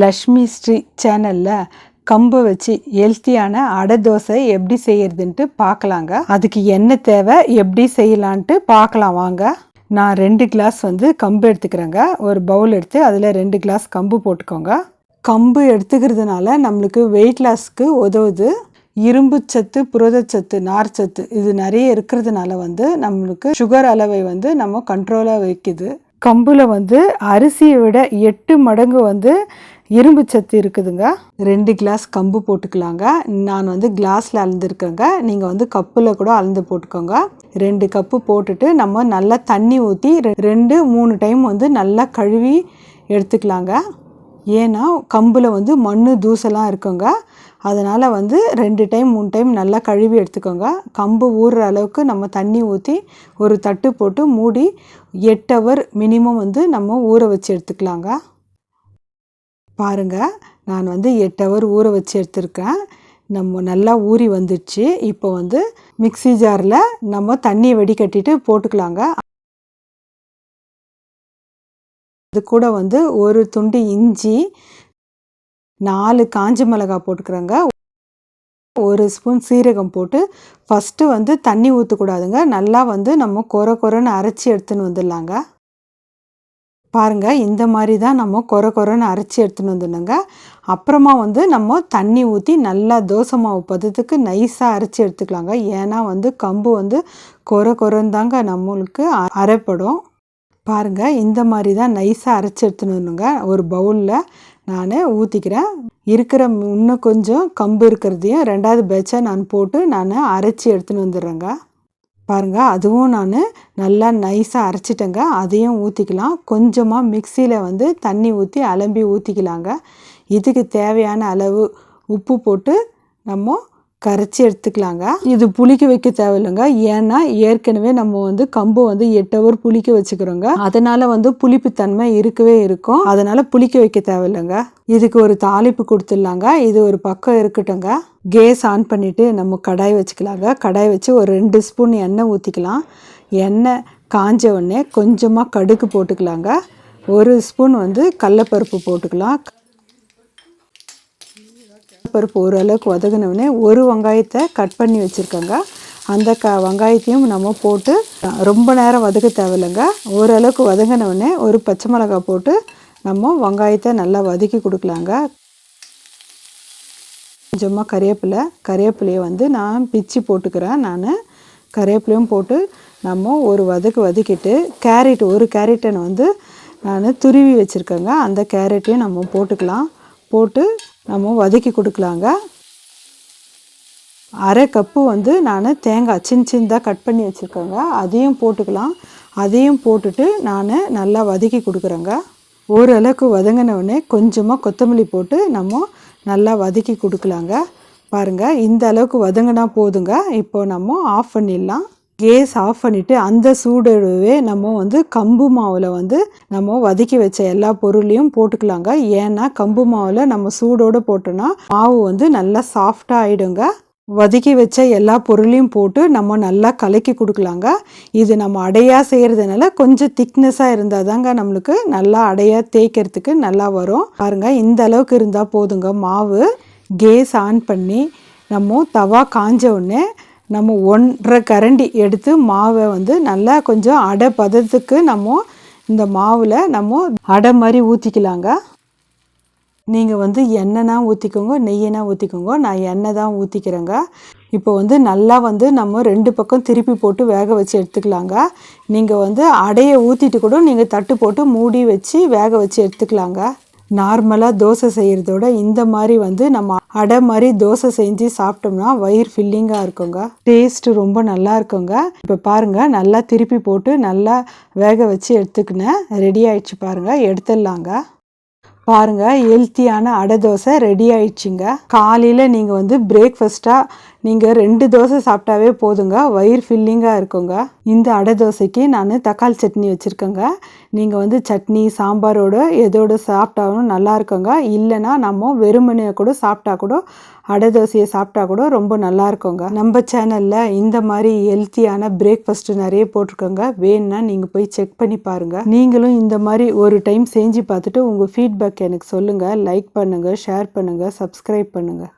லக்ஷ்மி ஸ்ரீ சேனலில் கம்பு வச்சு ஹெல்த்தியான அடை தோசை எப்படி செய்யறதுன்ட்டு பார்க்கலாங்க. அதுக்கு என்ன தேவை, எப்படி செய்யலான்ட்டு பார்க்கலாம் வாங்க. நான் 2 கிளாஸ் கம்பு எடுத்துக்கிறேங்க. ஒரு பவுல் எடுத்து அதில் 2 கிளாஸ் கம்பு போட்டுக்கோங்க. கம்பு எடுத்துக்கிறதுனால நம்மளுக்கு வெயிட் லாஸ்க்கு உதவுது. இரும்பு சத்து, புரதச்சத்து, நார்ச்சத்து இது நிறைய இருக்கிறதுனால நம்மளுக்கு சுகர் அளவை நம்ம கண்ட்ரோலாக வைக்குது. கம்புல அரிசியை விட 8 மடங்கு இரும்பு சத்து இருக்குதுங்க. 2 கிளாஸ் கம்பு போட்டுக்கலாங்க. நான் கிளாஸில் அளந்துருக்கேங்க. நீங்கள் கப்பில் கூட அளந்து போட்டுக்கோங்க. 2 கப்பு போட்டுட்டு நம்ம நல்லா தண்ணி ஊற்றி 2-3 டைம் நல்லா கழுவி எடுத்துக்கலாங்க. ஏன்னா கம்பில் மண் தூசெல்லாம் இருக்குங்க. அதனால் 2 டைம் 3 டைம் நல்லா கழுவி எடுத்துக்கோங்க. கம்பு ஊறுற அளவுக்கு நம்ம தண்ணி ஊற்றி ஒரு தட்டு போட்டு மூடி 8 ஹவர் மினிமம் நம்ம ஊற வச்சு எடுத்துக்கலாங்க. பாருங்கள், நான் 8 ஹவர் ஊற வச்சு எடுத்துருக்கேன். நம்ம நல்லா ஊறி வந்துடுச்சு. இப்போ மிக்ஸி ஜாரில் நம்ம தண்ணியை வடிகட்டிட்டு போட்டுக்கலாங்க. அது கூட ஒரு துண்டு இஞ்சி, 4 காஞ்ச மிளகாய் போட்டுக்கிறேங்க. 1 ஸ்பூன் சீரகம் போட்டு ஃபஸ்ட்டு தண்ணி ஊற்றக்கூடாதுங்க. நல்லா நம்ம கொரன்னு அரைச்சி எடுத்துன்னு வந்துடலாங்க. பாருங்கள், இந்த மாதிரி தான் நம்ம கொரன்னு அரைச்சி எடுத்துன்னு வந்துடணுங்க. அப்புறமா நம்ம தண்ணி ஊற்றி நல்லா தோசை மாவு பதத்துக்கு நைஸாக அரைச்சி எடுத்துக்கலாங்க. ஏன்னா கம்பு கொரன்னு தாங்க நம்மளுக்கு அரைப்படும். பாருங்கள், இந்த மாதிரி தான் நைஸாக அரைச்சி எடுத்துன்னு வரணுங்க. ஒரு பவுலில் நான் ஊற்றிக்கிறேன். இருக்கிற இன்னும் கொஞ்சம் கம்பு இருக்கிறதையும் 2வது பேட்சாக நான் போட்டு நான் அரைச்சி எடுத்துன்னு வந்துடுறேங்க. பாருங்கள், அதுவும் நான் நல்லா நைஸாக அரைச்சிட்டேங்க. அதையும் ஊற்றிக்கலாம். கொஞ்சமாக மிக்சியில் தண்ணி ஊற்றி அலம்பி ஊற்றிக்கலாங்க. இதுக்கு தேவையான அளவு உப்பு போட்டு நம்ம கரைச்சி எடுத்துக்கலாங்க. இது புளிக்க வைக்க தேவையில்லைங்க. ஏன்னா ஏற்கனவே நம்ம கம்பு 8 ஹவர் புளிக்க வச்சுக்கிறோங்க. அதனால் புளிப்புத்தன்மை இருக்கவே இருக்கும். அதனால் புளிக்க வைக்க தேவையில்லைங்க. இதுக்கு ஒரு தாளிப்பு கொடுத்துடலாங்க. இது ஒரு பக்கம் இருக்கட்டுங்க. கேஸ் ஆன் பண்ணிவிட்டு நம்ம கடாய் வச்சுக்கலாங்க. கடாய் வச்சு ஒரு 2 ஸ்பூன் எண்ணெய் ஊற்றிக்கலாம். எண்ணெய் காஞ்ச உடனே கொஞ்சமாக கடுகு போட்டுக்கலாங்க. 1 ஸ்பூன் கடலைப்பருப்பு போட்டுக்கலாம். பருப்பு ஓரளவுக்கு வதங்கினவுடனே ஒரு வெங்காயத்தை கட் பண்ணி வச்சுருக்கோங்க. அந்த வெங்காயத்தையும் நம்ம போட்டு ரொம்ப நேரம் வதக்க தேவையில்லைங்க. ஓரளவுக்கு வதங்கினவுடனே ஒரு பச்சை மிளகாய் போட்டு நம்ம வெங்காயத்தை நல்லா வதக்கி கொடுக்கலாங்க. கொஞ்சமாக கறிவேப்பிலையை நான் பிச்சு போட்டுக்கிறேன். நான் கறிவேப்பிலையும் போட்டு நம்ம ஒரு வதக்கிட்டு ஒரு கேரட்டை நான் துருவி வச்சுருக்கேங்க. அந்த கேரட்டையும் நம்ம போட்டுக்கலாம். போட்டு நம்ம வதக்கி கொடுக்கலாங்க. 1/2 கப்பு நான் தேங்காய் சின்னதாக கட் பண்ணி வச்சுருக்கேங்க. அதையும் போட்டுக்கலாம். அதையும் போட்டுட்டு நான் நல்லா வதக்கி கொடுக்குறேங்க. ஓரளவுக்கு வதங்கினவுடனே கொஞ்சமாக கொத்தமல்லி போட்டு நம்ம நல்லா வதக்கி கொடுக்கலாங்க. பாருங்கள், இந்த அளவுக்கு வதங்கினா போதுங்க. இப்போ நம்ம ஆஃப் பண்ணிடலாம். கேஸ் ஆஃப் பண்ணிவிட்டு அந்த சூடோடவே நம்ம கம்பு மாவில் நம்ம வதக்கி வச்ச எல்லா பொருளையும் போட்டுக்கலாங்க. ஏன்னா கம்பு மாவில் நம்ம சூடோடு போட்டோன்னா மாவு நல்லா சாஃப்டாக ஆகிடுங்க. வதக்கி வச்ச எல்லா பொருளையும் போட்டு நம்ம நல்லா கலக்கி கொடுக்கலாங்க. இது நம்ம அடையாக செய்கிறதுனால கொஞ்சம் திக்னஸாக இருந்தால் தாங்க நம்மளுக்கு நல்லா அடையாக தேய்க்கிறதுக்கு நல்லா வரும். பாருங்கள், இந்த அளவுக்கு இருந்தால் போதுங்க மாவு. கேஸ் ஆன் பண்ணி நம்ம தவா காஞ்ச உடனே நம்ம 1.5 கரண்டி எடுத்து மாவை நல்லா கொஞ்சம் அடை பதத்துக்கு நம்ம இந்த மாவில் நம்ம அடை மாதிரி ஊற்றிக்கலாங்க. நீங்கள் எண்ணெய்னா ஊற்றிக்கோங்க, நெய்யினா ஊற்றிக்கோங்க. நான் எண்ணெய் தான் ஊற்றிக்கிறேங்க. இப்போ நல்லா நம்ம 2 பக்கம் திருப்பி போட்டு வேக வச்சு எடுத்துக்கலாங்க. நீங்கள் அடையை ஊற்றிட்டு கூட நீங்கள் தட்டு போட்டு மூடி வச்சு வேக வச்சு எடுத்துக்கலாங்க. நார்மலாக தோசை செய்கிறதோட இந்த மாதிரி நம்ம அடை மாதிரி தோசை செஞ்சு சாப்பிட்டோம்னா வயிறு ஃபில்லிங்காக இருக்குங்க. டேஸ்ட்டு ரொம்ப நல்லா இருக்குங்க. இப்போ பாருங்கள், நல்லா திருப்பி போட்டு நல்லா வேக வச்சு எடுத்துக்கினேன். ரெடி ஆயிடுச்சு பாருங்கள், எடுத்துடலாங்க. பாருங்கள், ஹெல்த்தியான அடை தோசை ரெடி ஆயிடுச்சுங்க. காலையில் நீங்கள் பிரேக்ஃபாஸ்ட்டாக நீங்கள் 2 தோசை சாப்பிட்டாவே போதுங்க, வயிறு ஃபில்லிங்காக இருக்குங்க. இந்த அடை தோசைக்கு நான் தக்காளி சட்னி வச்சுருக்கேங்க. நீங்கள் வந்து சட்னி சாம்பாரோடு எதோடு சாப்பிட்டாலும் நல்லா இருக்குங்க. இல்லைன்னா நம்ம வெறுமனையை கூட சாப்பிட்டா கூட அடை தோசையை சாப்பிட்டா கூட ரொம்ப நல்லா இருக்குங்க. நம்ம சேனலில் இந்த மாதிரி ஹெல்த்தியான பிரேக்ஃபாஸ்ட்டு நிறைய போட்டிருக்கோங்க. வேணும்னா நீங்கள் போய் செக் பண்ணி பாருங்கள். நீங்களும் இந்த மாதிரி ஒரு டைம் செஞ்சு பார்த்துட்டு உங்கள் ஃபீட்பேக் எனக்கு சொல்லுங்கள். லைக் பண்ணுங்கள், ஷேர் பண்ணுங்கள், சப்ஸ்கிரைப் பண்ணுங்கள்.